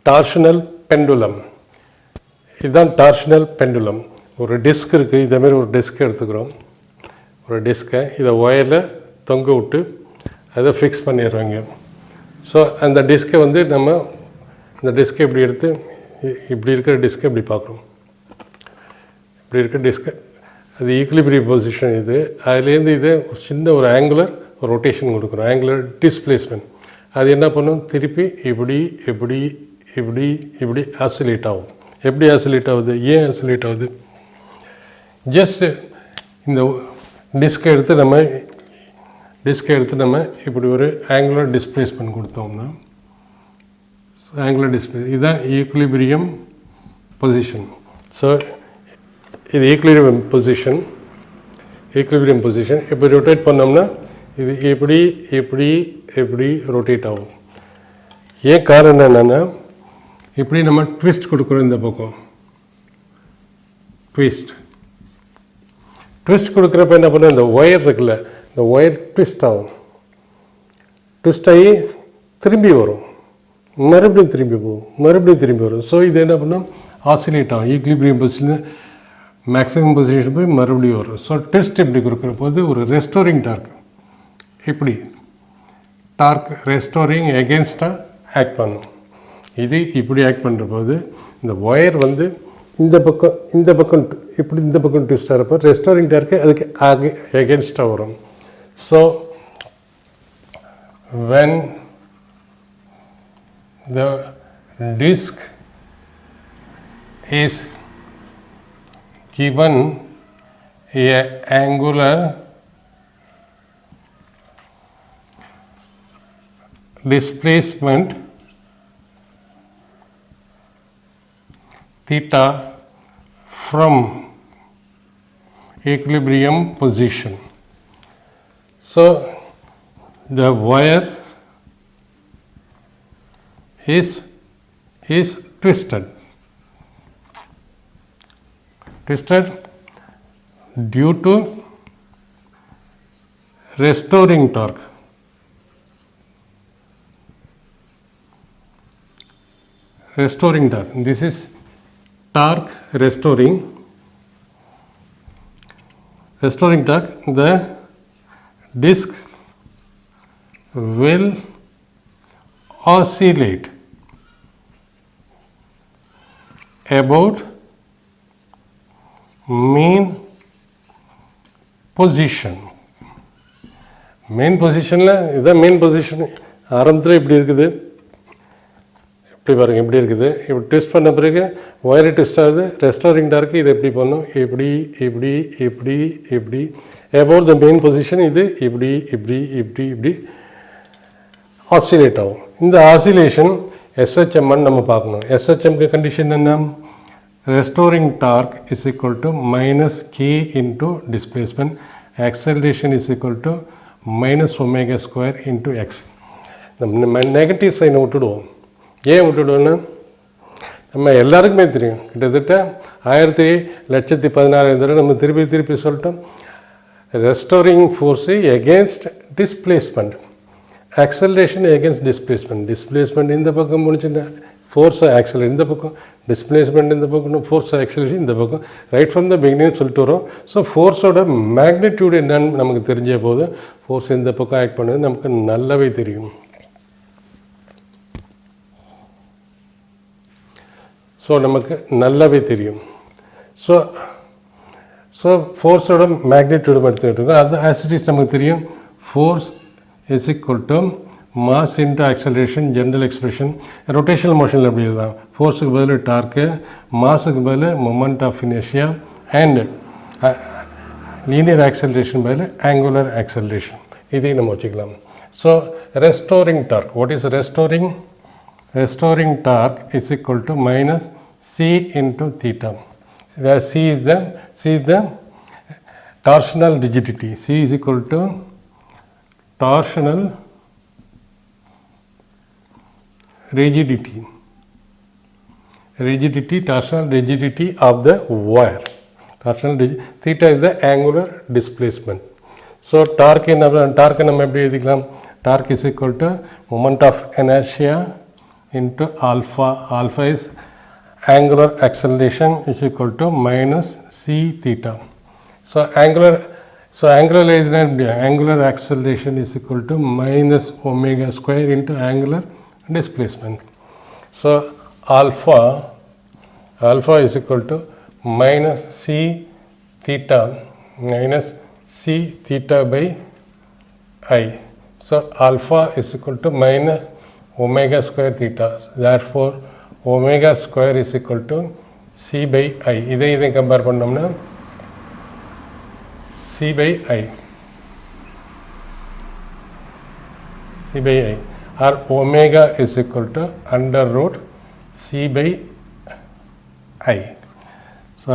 Torsional pendulum. இதுதான் torsional pendulum. ஒரு disk இருக்குது, இதேமாரி ஒரு டிஸ்க் எடுத்துக்கிறோம். ஒரு டிஸ்கை இதை ஒயரில் தொங்க விட்டு அதை ஃபிக்ஸ் பண்ணிடுறாங்க. ஸோ அந்த டிஸ்கை வந்து நம்ம இந்த டிஸ்கை இப்படி எடுத்து இப்படி இருக்கிற டிஸ்கை இப்படி பார்க்குறோம். இப்படி இருக்கிற டிஸ்கை அது ஈக்குலிபிரியம் பொசிஷன். இது அதுலேருந்து இது சின்ன ஒரு ஆங்குலர் ரொட்டேஷன் கொடுக்குறோம், ஆங்குலர் டிஸ்பிளேஸ்மெண்ட். அது என்ன பண்ணும், திருப்பி இப்படி இப்படி இப்படி இப்படி ஆசிலேட் ஆகும். எப்படி ஆசிலேட் ஆகுது, ஏன் ஆசிலேட் ஆகுது? ஜஸ்ட் இந்த டிஸ்கை எடுத்து நம்ம இப்படி ஒரு ஆங்குலர் டிஸ்பிளேஸ்மெண்ட் கொடுத்தோம்னா ஆங்குலர் டிஸ்பிளே இதுதான் ஈக்குலிபிரியம் பொசிஷன். ஸோ இது ஈக்குலிபிரியம் பொசிஷன். இப்போ ரொட்டேட் பண்ணோம்னா இது இப்படி இப்படி இப்படி ரொட்டேட் ஆகும். ஏன் காரணம் என்னென்னா, இப்படி நம்ம ட்விஸ்ட் கொடுக்குறோம். இந்த பக்கம் ட்விஸ்ட் கொடுக்குறப்ப என்ன பண்ண, இந்த ஒயர் இருக்குல்ல, இந்த ஒயர் ட்விஸ்ட் ஆகும். ட்விஸ்ட் ஆகி திரும்பி வரும், மறுபடியும் திரும்பி போகும், மறுபடியும் திரும்பி வரும். ஸோ இது என்ன பண்ணோம், ஆசிலேட் ஆகும். ஈக்குலிபிரியம் பொசிஷன் மேக்ஸிமம் பொசிஷன் போய் மறுபடியும் வரும். ஸோ ட்விஸ்ட் இப்படி கொடுக்குற போது ஒரு ரெஸ்டோரிங் டார்க், இப்படி டார்க் ரெஸ்டோரிங் எகென்ஸ்டாக ஆக்ட் பண்ணும். இது இப்படி ஆக்ட் பண்ணுற போது இந்த ஒயர் வந்து இந்த பக்கம் இப்படி இந்த பக்கம் ட்விஸ்ட் ஆகிறப்போ ரெஸ்டோரிங் டார்க்கு அதுக்கு எகென்ஸ்டாக வரும். So when the disc is given a angular displacement theta from equilibrium position. So the wire is twisted due to restoring torque. This is torque restoring torque. The disc will oscillate about mean position. Main பொசிஷனில் இதுதான் main position. ஆரம்பத்தில் இப்படி இருக்குது, இப்படி பாருங்கள், இப்படி இருக்குது. இப்படி ட்விஸ்ட் பண்ண பிறகு ஒயர் ட்விஸ்ட் ஆகுது. ரெஸ்டோரிங் டார்க்கு இது எப்படி பண்ணும், இப்படி இப்படி இப்படி இப்படி அபவுட் த மெயின் பொசிஷன். இது இப்படி இப்படி இப்படி இப்படி ஆசிலேட் ஆகும். இந்த ஆசிலேஷன் எஸ்ஹெச்எம்னு நம்ம பார்க்கணும். எஸ்ஹெச்எம்க்கு கண்டிஷன் என்ன, restoring torque is equal to minus K into displacement, acceleration is equal to minus omega square into X. இந்த நெகட்டிவ் சைனை விட்டுடுவோம். ஏன் விட்டுடுவோன்னா, நம்ம எல்லாருக்குமே தெரியும், கிட்டத்தட்ட 1,16,000 தடவை நம்ம திருப்பி சொல்லிட்டோம். Restoring force against displacement, acceleration against displacement இந்த பக்கம் முடிச்சுன்னா ஃபோர்ஸ் ஆக்சலரேஷன் இந்த பக்கம், டிஸ்பிளேஸ்மெண்ட் இந்த பக்கம், ஃபோர்ஸ் ஆக்சலரேஷன் இந்த பக்கம். ரைட் ஃப்ரம் த பிகினிங் சொல்லிட்டு வரோம். ஸோ ஃபோர்ஸோட மேக்னிடியூட் என்னன்னு நமக்கு தெரிஞ்ச போது ஃபோர்ஸ் இந்த பக்கம் ஆக்ட் பண்ணுறது நமக்கு நல்லாவே தெரியும். ஸோ நமக்கு நல்லாவே தெரியும். ஸோ ஃபோர்ஸோட மேக்னிடியூடு எடுத்துக்கிட்டு அது ஆசிட்டிஸ் நமக்கு தெரியும். Force is equal to mass into acceleration, general expression. Rotational மோஷனில் எப்படி தான், ஃபோர்ஸுக்கு பதில் டார்க்கு, மாஸுக்கு பதில் moment of inertia, and linear acceleration பதில் ஆங்குலர் ஆக்சலரேஷன். இதையும் நம்ம வச்சுக்கலாம். So restoring torque, what is restoring? Restoring torque is equal to minus C into theta, where C is the torsional rigidity. C is equal to torsional rigidity, torsional rigidity of the wire. Theta is the angular displacement. So torque நம்ம எப்படி எழுதிக்கலாம்? Torque is equal to moment of inertia into alpha. Alpha is angular acceleration is equal to minus c theta. So angular acceleration is equal to minus omega square into angular displacement. So alpha is equal to minus c theta by I. So alpha is equal to minus omega square theta. Therefore omega square is equal to c by I. இதை compare பண்ணோம்னா c by I or omega is equal to under root c by I. So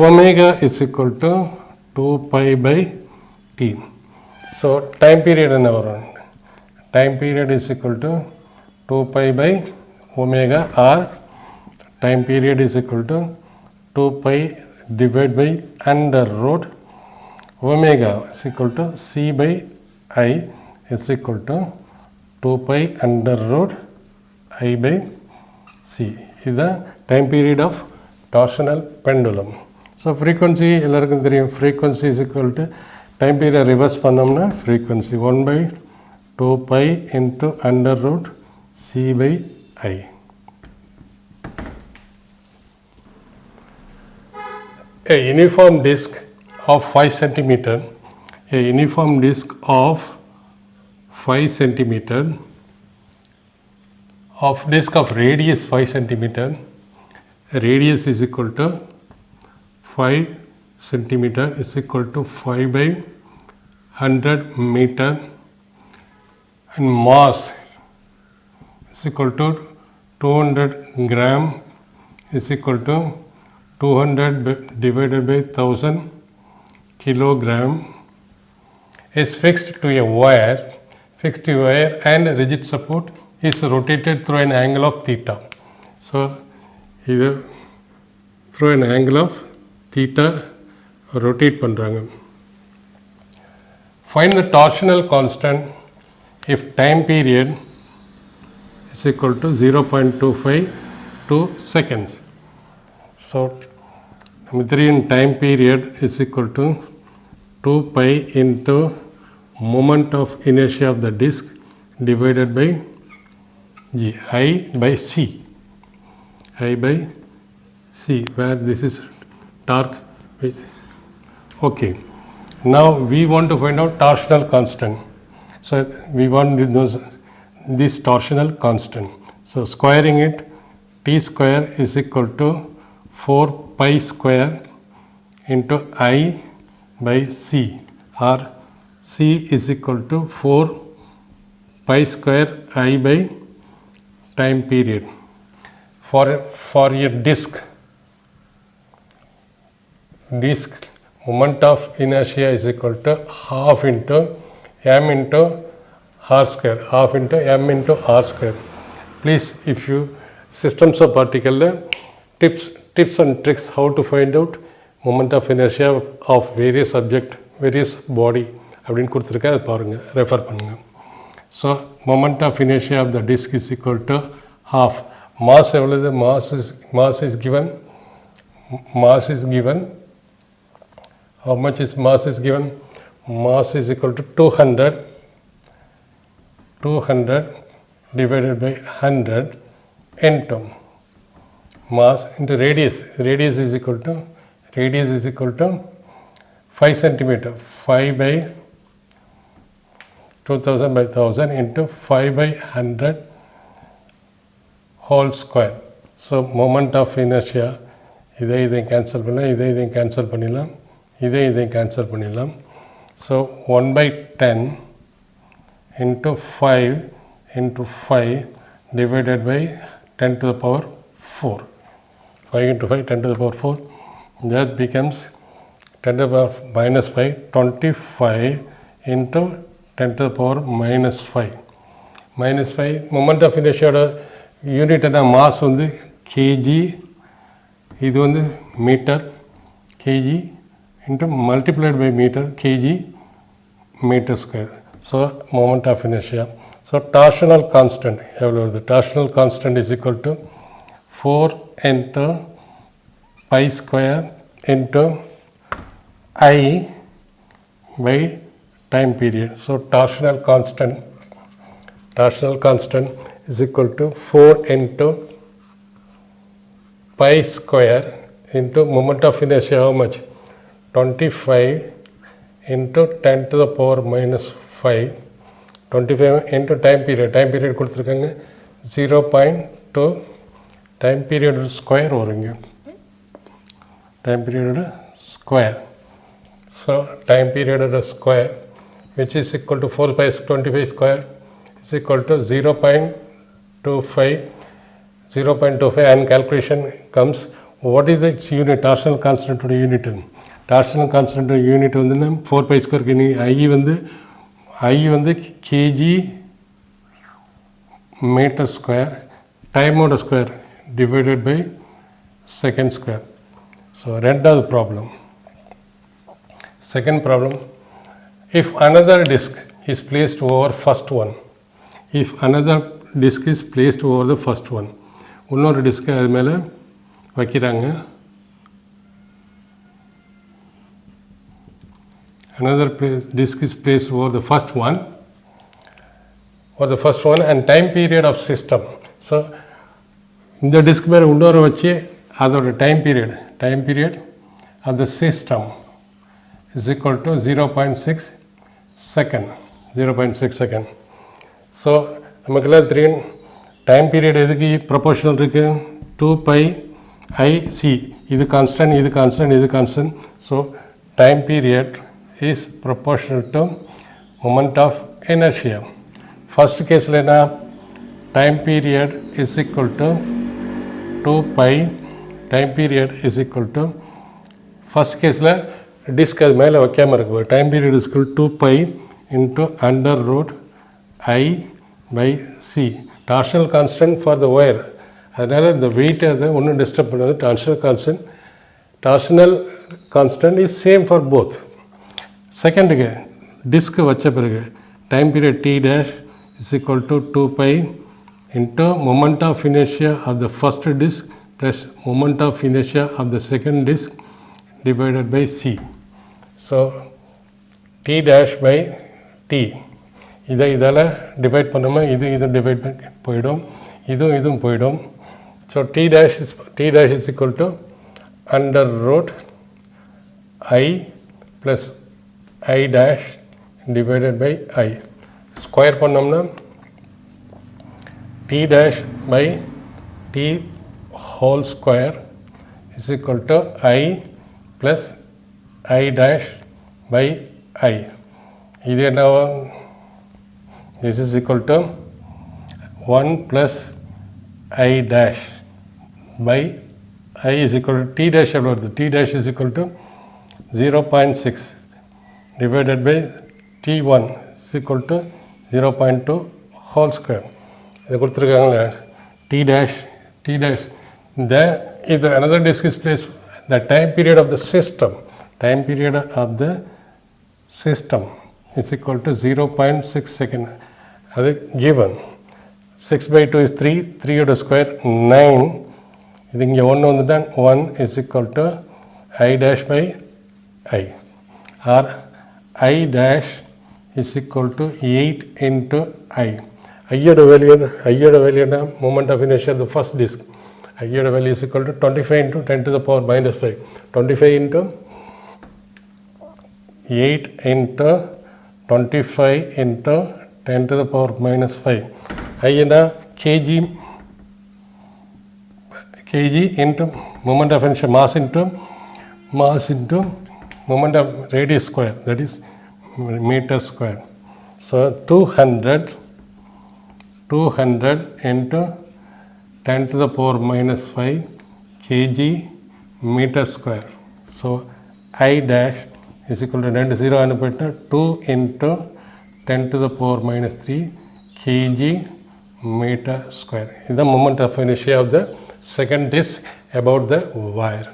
omega is equal to 2 pi by t. So time period என்ன வரும்? Time period is equal to 2 pi by omega, or time period is equal to 2 pi divided by under root omega is equal to c by I is equal to 2 pi under root I by c. This is the time period of torsional pendulum. So frequency எல்லாருக்கும் தெரியும். Frequency is equal to time period reverse பண்ணோம்னா frequency 1 by 2 pi into under root c by I. A uniform disc of 5 centimeter, of disc of radius 5 centimeter, radius is equal to 5 centimeter is equal to 5 by 100 meter, and mass is equal to 200 gram is equal to 200 divided by 1000 kilogram, is fixed to a wire, and rigid support is rotated through an angle of theta. So either through an angle of theta rotate பண்றாங்க. Find the torsional constant if time period is equal to 0.252 seconds. So number 3, in time period is equal to 2 pi into moment of inertia of the disc divided by I by c, where this is torque. Okay, now we want to find out torsional constant. So we want to know this torsional constant. So squaring it, t square is equal to 4 pi square into I by c, or c is equal to 4 pi square I by time period. For a disc moment of inertia is equal to half into m into r square, Please, if you systems of particle tips and tricks how to find out moment of inertia of various object, various body அப்படின்னு கொடுத்துருக்கேன், அதை பாருங்கள், refer பண்ணுங்கள். So moment of inertia of the disc is equal to half. Mass எவ்வளவு? Mass is given. How much is mass is given? Mass is equal to 200 divided by 100 into mass into radius. Radius is equal to 5 centimeter. 5 by 2000 by 1000 into 5 by 100 whole square. So moment of inertia, இதை cancel பண்ணலாம், இதை cancel பண்ணிடலாம். So 1 by 10 into 5 divided by 10 to the power 4. 5 into 5, 10 to the power 4. That becomes 10 to the power minus 5, 25 into 10 to the power minus 5. Minus 5, moment of inertia unit and mass வந்து kg, இது வந்து meter, kg into multiplied by meter, kg meter square. So moment of inertia. So torsional constant எவ்வளோ வருது? Torsional constant is equal to 4 into pi square into I by time period. So torsional constant is equal to 4 into pi square into moment of inertia how much? 25 into 10 to the power minus 5. 25 into time period கொடுத்துருக்காங்க 0.2 time period square வருங்க. time period square. So time period square which is equal to 4 pi 25 square is equal to 0.25 and calculation comes what is its unit? Torsional constant unit. Torsional constant unit வந்து 4 pi square I வந்து kg meter square time order square divided by second square. So ரெண்டாவது problem. Second problem, if another disk is placed over first one, இன்னொரு disk அது மேலே வைக்கிறாங்க, disk is placed over the first one and time period of system. So இந்த disk மேலே இன்னொரு வச்சு அதோட time period of the system is equal to 0.6 second. So நமக்குள்ள 3 time period எதுக்கு proportional இருக்கு? 2 pi I c. இது constant. So time period is proportional to moment of inertia. First case என்ன? time period is equal to 2 pi. time period is equal to first caseல disk அது மேலே வைக்காமல் இருக்கு. Time period is equal to 2 pi into under root I by c. Torsional constant for the wire, அதனால் இந்த வெயிட்டை அதை ஒன்றும் டிஸ்டர்ப் பண்ணாது. Torsional constant is same for both. செகண்டுக்கு டிஸ்க்கு வச்ச பிறகு time period t dash is equal to 2 pi into moment of inertia of the first disk plus moment of inertia of the second disk divided by c. So t dash by t இதால் divide பண்ணோமா, இது divide போயிடும், இதுவும் போயிடும். So t dash is equal to under root I plus I dash divided by I. Square பண்ணோம்னா t dash by t whole square is equal to I plus I dash by I. இது என்னவா? This is equal to 1 plus I dash by I is equal to t dash about the t dash is equal to 0.6 divided by t1 is equal to 0.2 whole square. இது கொடுத்துருக்காங்களே t dash if another disk is placed, the time period of the system is equal to 0.6 second. அது given 6 by 2 is 3 ஓட square 9. இது இங்கே 1 வந்துட்டான் 1 is equal to I dash by I, or I dash is equal to 8 into I. ஐயோட value என்ன? moment of inertia of the first disk. ஐயோட value is equal to 25 into 10 to the power minus 5. 25 into 8 into 25 into 10 to the power minus 5. I என்ன? kg into moment of inertia, mass into moment of radius square, that is meter square. So 200 into 10 to the power minus 5 kg meter square. So I dash is equal to 0 அனுப்பிட்டு 2 into 10 to the power minus 3 kg meter square. This is the moment of inertia of the second disk about the wire.